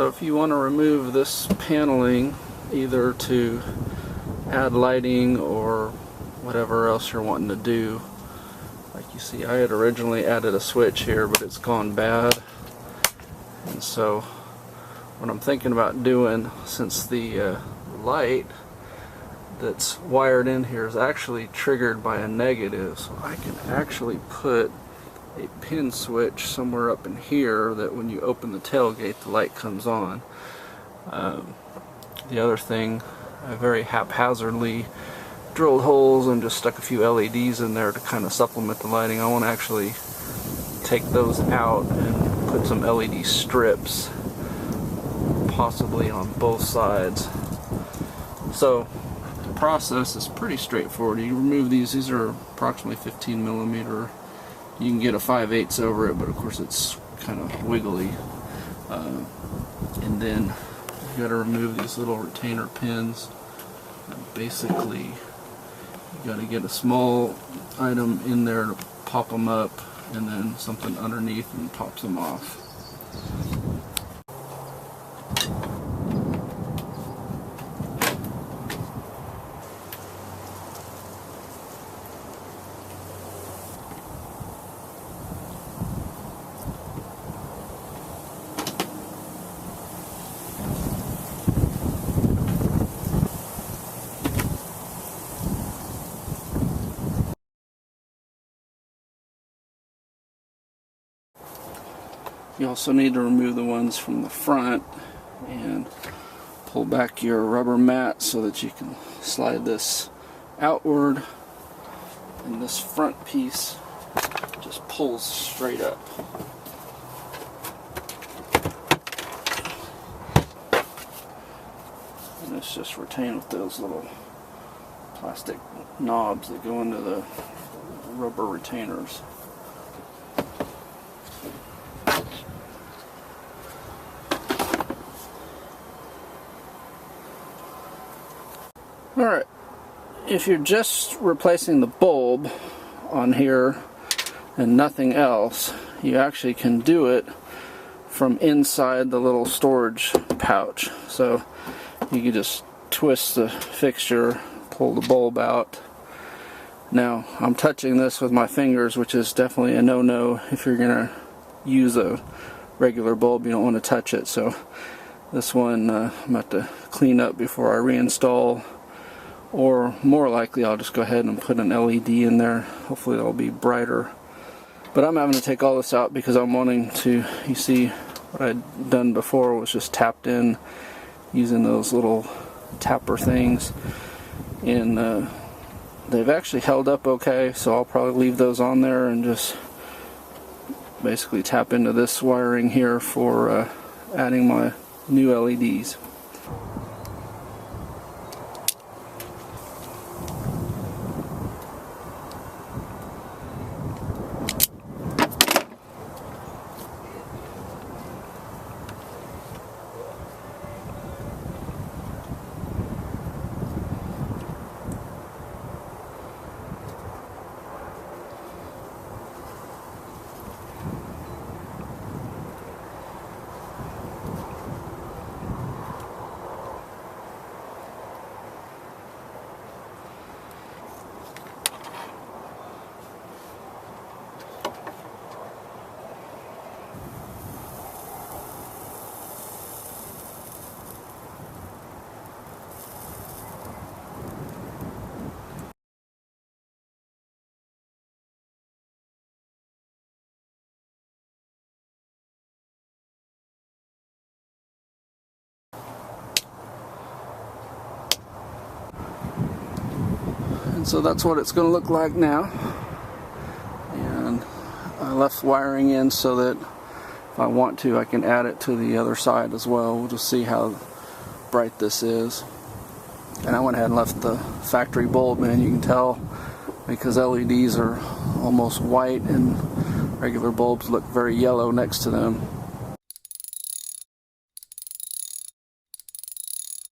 So if you want to remove this paneling, either to add lighting or whatever else you're wanting to do, like you see, I had originally added a switch here, but it's gone bad. And so what I'm thinking about doing, since the light that's wired in here is actually triggered by a negative, so I can actually put a pin switch somewhere up in here that when you open the tailgate the light comes on. The other thing, I very haphazardly drilled holes and just stuck a few LEDs in there to kind of supplement the lighting. I want to actually take those out and put some LED strips possibly on both sides. So the process is pretty straightforward. You remove these are approximately 15 millimeter. You can get a 5/8 over it, but of course it's kind of wiggly. And then you got to remove these little retainer pins. And basically, you got to get a small item in there to pop them up, and then something underneath and pops them off. You also need to remove the ones from the front and pull back your rubber mat so that you can slide this outward, and this front piece just pulls straight up. And it's just retained with those little plastic knobs that go into the rubber retainers. Alright, if you're just replacing the bulb on here and nothing else, you actually can do it from inside the little storage pouch. So you can just twist the fixture, pull the bulb out. Now, I'm touching this with my fingers, which is definitely a no-no. If you're going to use a regular bulb, you don't want to touch it. So this one I'm about to clean up before I reinstall. Or more likely I'll just go ahead and put an LED in there. Hopefully it'll be brighter. But I'm having to take all this out because I'm wanting to, you see what I'd done before was just tapped in using those little tapper things. And they've actually held up okay, so I'll probably leave those on there and just basically tap into this wiring here for adding my new LEDs. And so that's what it's going to look like now. And I left wiring in so that if I want to, I can add it to the other side as well. We'll just see how bright this is. And I went ahead and left the factory bulb in. You can tell because LEDs are almost white and regular bulbs look very yellow next to them.